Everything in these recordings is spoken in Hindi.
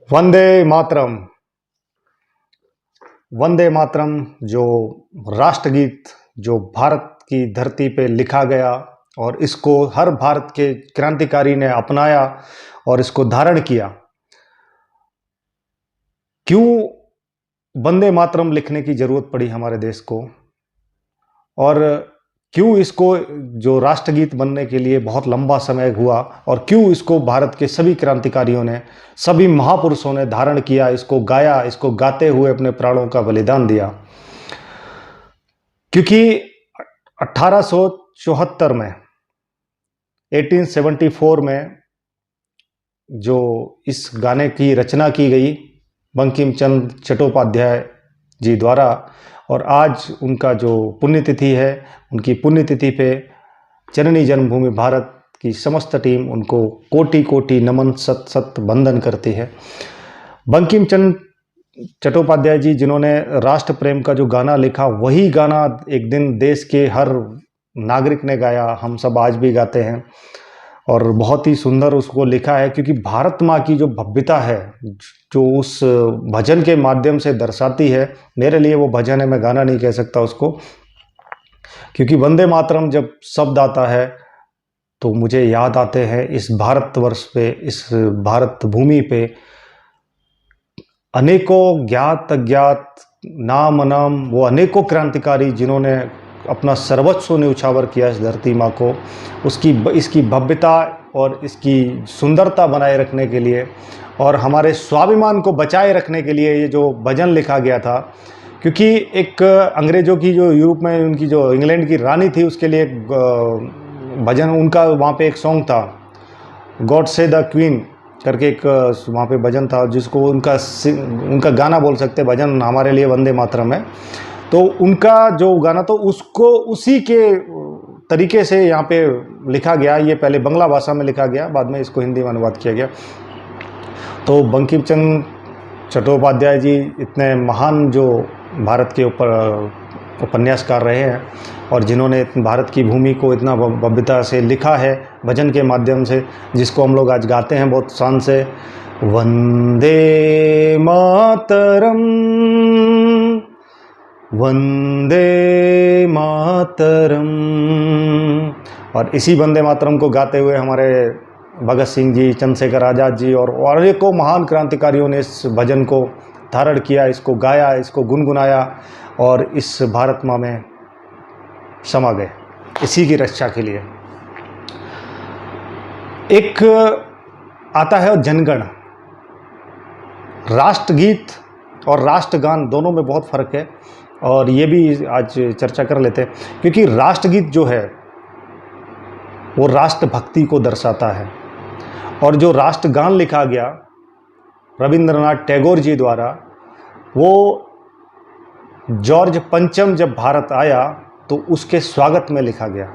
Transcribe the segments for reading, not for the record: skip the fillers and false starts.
वंदे मातरम। वंदे मातरम जो राष्ट्रगीत जो भारत की धरती पे लिखा गया और इसको हर भारत के क्रांतिकारी ने अपनाया और इसको धारण किया। क्यों वंदे मातरम लिखने की जरूरत पड़ी हमारे देश को, और क्यों इसको जो राष्ट्रगीत बनने के लिए बहुत लंबा समय हुआ, और क्यों इसको भारत के सभी क्रांतिकारियों ने, सभी महापुरुषों ने धारण किया, इसको गाया, इसको गाते हुए अपने प्राणों का बलिदान दिया। क्योंकि 1874 में 1874 में जो इस गाने की रचना की गई बंकिम चंद्र चट्टोपाध्याय जी द्वारा, और आज उनका जो पुण्यतिथि है, उनकी पुण्यतिथि पे जननी जन्मभूमि भारत की समस्त टीम उनको कोटि कोटि नमन, सत सत वंदन करती है। बंकिम चंद्र चट्टोपाध्याय जी जिन्होंने राष्ट्र प्रेम का जो गाना लिखा, वही गाना एक दिन देश के हर नागरिक ने गाया, हम सब आज भी गाते हैं, और बहुत ही सुंदर उसको लिखा है। क्योंकि भारत माँ की जो भव्यता है, जो उस भजन के माध्यम से दर्शाती है, मेरे लिए वो भजन है, मैं गाना नहीं कह सकता उसको। क्योंकि वंदे मातरम जब शब्द आता है तो मुझे याद आते हैं इस भारतवर्ष पे, इस भारत भूमि पे अनेकों ज्ञात अज्ञात, नाम अनाम, वो अनेकों क्रांतिकारी जिन्होंने अपना सर्वस्व न्यौछावर किया इस धरती माँ को, इसकी भव्यता और इसकी सुंदरता बनाए रखने के लिए, और हमारे स्वाभिमान को बचाए रखने के लिए ये जो भजन लिखा गया था। क्योंकि एक अंग्रेज़ों की जो यूरोप में उनकी जो इंग्लैंड की रानी थी, उसके लिए एक भजन, उनका वहाँ पे एक सॉन्ग था, गॉड से द क्वीन करके एक वहाँ पे भजन था, जिसको उनका गाना बोल सकते, भजन हमारे लिए वंदे मातरम है। तो उनका जो गाना, तो उसको उसी के तरीके से यहाँ पे लिखा गया। ये पहले बांग्ला भाषा में लिखा गया, बाद में इसको हिंदी में अनुवाद किया गया। तो बंकिम चंद्र चट्टोपाध्याय जी इतने महान जो भारत के ऊपर उपन्यासकार रहे हैं, और जिन्होंने भारत की भूमि को इतना भव्यता से लिखा है भजन के माध्यम से, जिसको हम लोग आज गाते हैं बहुत शान से, वंदे मातरम, वंदे मातरम। और इसी वंदे मातरम को गाते हुए हमारे भगत सिंह जी, चंद्रशेखर आज़ाद जी और अनेकों महान क्रांतिकारियों ने इस भजन को धारण किया, इसको गाया, इसको गुनगुनाया, और इस भारत माँ में समा गए इसी की रक्षा के लिए। एक आता है जनगण। राष्ट्रगीत और राष्ट्रगान दोनों में बहुत फर्क है, और ये भी आज चर्चा कर लेते हैं। क्योंकि राष्ट्रगीत जो है वो राष्ट्रभक्ति को दर्शाता है, और जो राष्ट्रगान लिखा गया रविंद्रनाथ टैगोर जी द्वारा, वो जॉर्ज पंचम जब भारत आया तो उसके स्वागत में लिखा गया।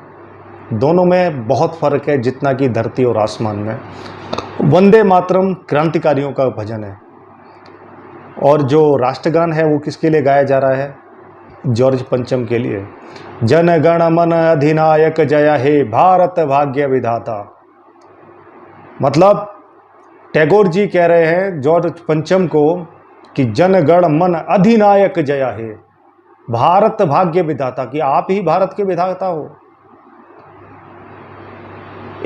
दोनों में बहुत फर्क है, जितना कि धरती और आसमान में। वंदे मातरम क्रांतिकारियों का भजन है, और जो राष्ट्रगान है वो किसके लिए गाया जा रहा है? जॉर्ज पंचम के लिए। जन गण मन अधिनायक जय हे भारत भाग्य विधाता। मतलब टैगोर जी कह रहे हैं जॉर्ज पंचम को कि जन गण मन अधिनायक जय हे भारत भाग्य विधाता, कि आप ही भारत के विधाता हो।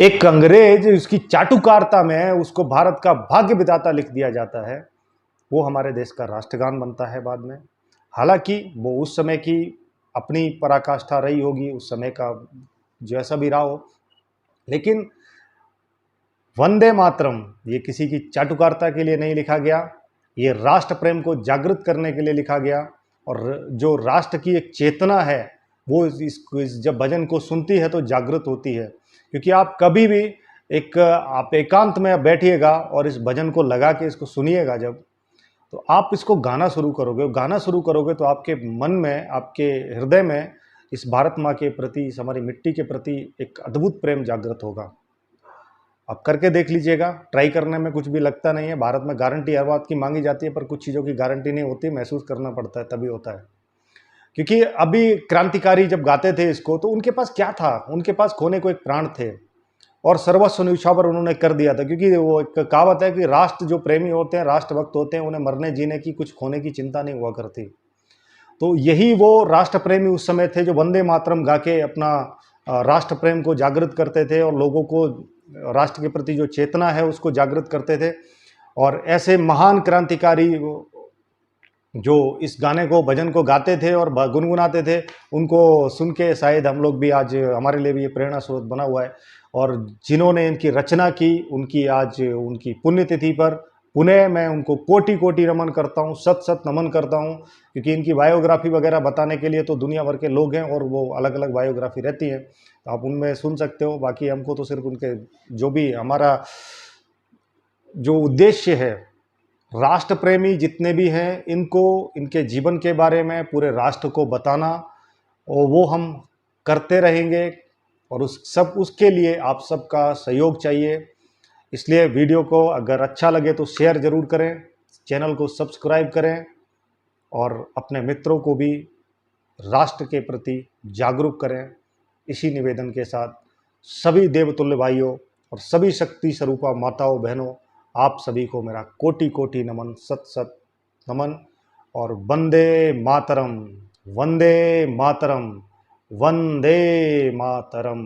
एक अंग्रेज उसकी चाटुकारिता में उसको भारत का भाग्य विधाता लिख दिया जाता है, वो हमारे देश का राष्ट्रगान बनता है बाद में। हालांकि वो उस समय की अपनी पराकाष्ठा रही होगी, उस समय का जैसा भी रहा हो, लेकिन वंदे मातरम ये किसी की चाटुकारिता के लिए नहीं लिखा गया, ये राष्ट्र प्रेम को जागृत करने के लिए लिखा गया। और जो राष्ट्र की एक चेतना है वो जब भजन को सुनती है तो जागृत होती है। क्योंकि आप कभी भी आप एकांत में बैठिएगा और इस भजन को लगा के इसको सुनिएगा, जब तो आप इसको गाना शुरू करोगे तो आपके मन में, आपके हृदय में इस भारत माँ के प्रति, इस हमारी मिट्टी के प्रति एक अद्भुत प्रेम जागृत होगा। आप करके देख लीजिएगा, ट्राई करने में कुछ भी लगता नहीं है। भारत में गारंटी हर बात की मांगी जाती है, पर कुछ चीज़ों की गारंटी नहीं होती, महसूस करना पड़ता है तभी होता है। क्योंकि अभी क्रांतिकारी जब गाते थे इसको, तो उनके पास क्या था? उनके पास खोने को एक प्राण थे, और सर्वस्व न्यौछावर उन्होंने कर दिया था। क्योंकि वो एक कहावत है कि राष्ट्र जो प्रेमी होते हैं, राष्ट्रभक्त होते हैं, उन्हें मरने जीने की, कुछ खोने की चिंता नहीं हुआ करती। तो यही वो राष्ट्र प्रेमी उस समय थे जो वंदे मातरम गा के अपना राष्ट्र प्रेम को जागृत करते थे और लोगों को राष्ट्र के प्रति जो चेतना है उसको जागृत करते थे। और ऐसे महान क्रांतिकारी जो इस गाने को, भजन को गाते थे और गुनगुनाते थे, उनको सुन के शायद हम लोग भी आज, हमारे लिए भी ये प्रेरणा स्रोत बना हुआ है। और जिन्होंने इनकी रचना की, उनकी आज उनकी पुण्यतिथि पर पुनः मैं उनको कोटि कोटि नमन करता हूँ, शत शत नमन करता हूँ। क्योंकि इनकी बायोग्राफी वगैरह बताने के लिए तो दुनिया भर के लोग हैं और वो अलग अलग बायोग्राफी रहती हैं, तो आप उनमें सुन सकते हो। बाकी हमको तो सिर्फ उनके जो भी हमारा जो उद्देश्य है, राष्ट्र प्रेमी जितने भी हैं, इनको इनके जीवन के बारे में पूरे राष्ट्र को बताना, और वो हम करते रहेंगे। और उसके लिए आप सबका सहयोग चाहिए। इसलिए वीडियो को अगर अच्छा लगे तो शेयर ज़रूर करें, चैनल को सब्सक्राइब करें और अपने मित्रों को भी राष्ट्र के प्रति जागरूक करें। इसी निवेदन के साथ सभी देवतुल्य भाइयों और सभी शक्ति स्वरूपा माताओं बहनों, आप सभी को मेरा कोटि कोटि नमन, सत सत नमन। और वंदे मातरम, वंदे मातरम, वंदे मातरम।